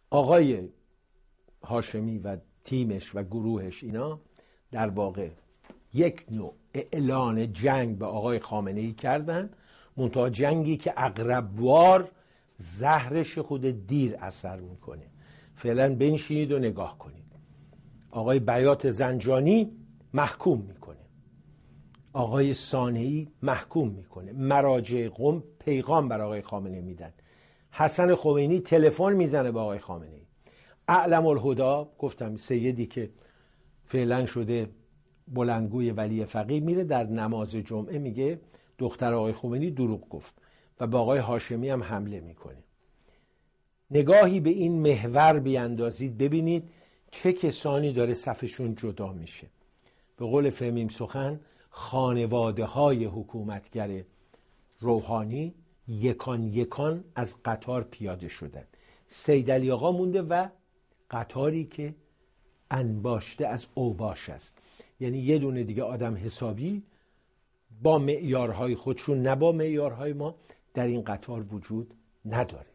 آقای هاشمی و تیمش و گروهش اینا در واقع یک نوع اعلان جنگ به آقای خامنه‌ای کردن، منتها جنگی که عقربوار زهرش خود دیر اثر میکنه. فعلا بنشینید و نگاه کنید. آقای بیات زنجانی محکوم میکنه، آقای صانعی محکوم میکنه، مراجع قم پیغام بر آقای خامنه‌ای میدن، حسن خمینی تلفن میزنه به آقای خامنه‌ای، اعلم الهدی گفتم سیدی که فعلا شده بلندگوی ولی فقیه میره در نماز جمعه میگه دختر آقای خمینی دروغ گفت و به آقای هاشمی هم حمله میکنه. نگاهی به این محور بیاندازید ببینید چه کسانی داره صفشون جدا میشه. به قول فهمیم سخن خانواده های حکومتگر روحانی یکان یکان از قطار پیاده شدن. سید علی آقا مونده و قطاری که انباشته از اوباش است، یعنی یه دونه دیگه آدم حسابی با معیارهای خودشون نه با معیارهای ما در این قطار وجود نداره.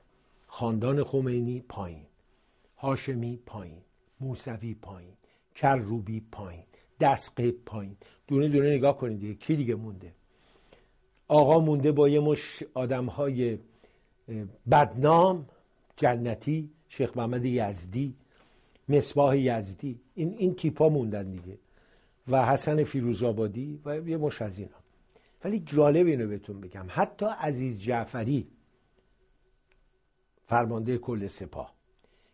خاندان خمینی پایین، هاشمی پایین، موسوی پایین، کروبی پایین، دستقیب پایین. دونه دونه نگاه کنید دیگه کی دیگه مونده؟ آقا مونده با یه مش آدمهای بدنام جنتی، شیخ محمد یزدی، مصباح یزدی، این تیپا موندن دیگه، و حسن فیروزآبادی و یه مش از اینا. ولی جالب اینو بهتون بگم حتی عزیز جعفری فرمانده کل سپاه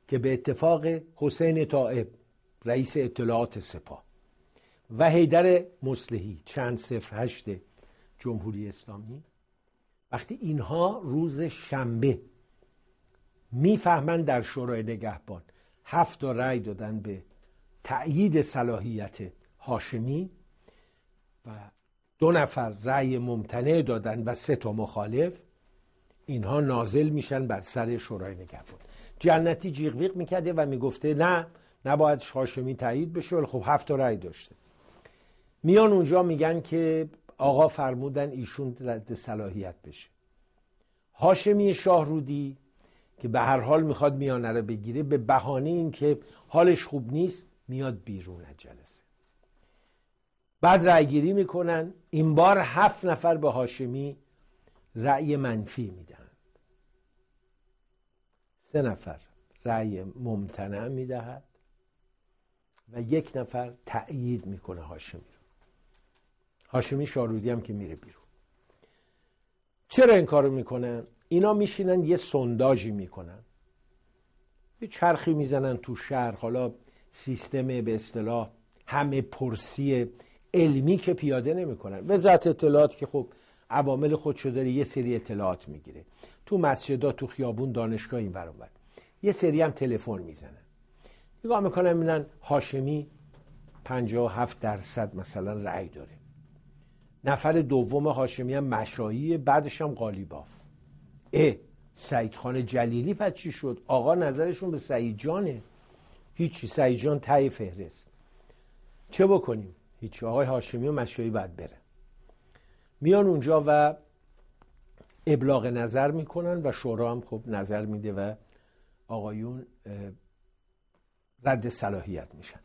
که به اتفاق حسین طائب رئیس اطلاعات سپاه و حیدر مصلحی چند 08 جمهوری اسلامی، وقتی اینها روز شنبه میفهمن در شورای نگهبان 7 رأی دادن به تأیید صلاحیت هاشمی و 2 نفر رأی ممتنع دادن و 3 مخالف، اینها نازل میشن بر سر شورای نگهبان. جنتی جیغ ویغ میکرده و میگفته نه نباید هاشمی تأیید بشه، ولی خب 7 رأی داشته. میان اونجا میگن که آقا فرمودن ایشون رد صلاحیت بشه. هاشمی شاهرودی که به هر حال میخواد میانه رو بگیره، به بهانه این که حالش خوب نیست میاد بیرون از جلسه. بعد رأی گیری میکنن، این بار 7 نفر به هاشمی رأی منفی میدن، 3 نفر رأی ممتنع میدهد و 1 نفر تأیید میکنه هاشمی رو. هاشمی شاهرودی هم که میره بیرون. چرا این کارو میکنن؟ اینا میشینن یه سونداژی میکنن، یه چرخی میزنن تو شهر، حالا سیستم به اصطلاح همه پرسی علمی که پیاده نمیکنن. وزارت اطلاعات که خب عوامل خودشو داره، یه سری اطلاعات میگیره تو مسجدها، تو خیابون، دانشگاه، این ور اون ور. یه سری هم تلفن میزنن، نگاه میکنن میبینن هاشمی 57% مثلا رأی داره، نفر دوم هاشمی هم مشایی، بعدش هم قالیباف. سعید خان جلیلی پس چی شد؟ آقا نظرشون به سعید جانه. هیچی، سعید جان ته فهرست. چه بکنیم؟ هیچی، آقای هاشمی و مشایی باید بره. میان اونجا و ابلاغ نظر میکنن و شورا هم خب نظر میده و آقایون رد صلاحیت میشن.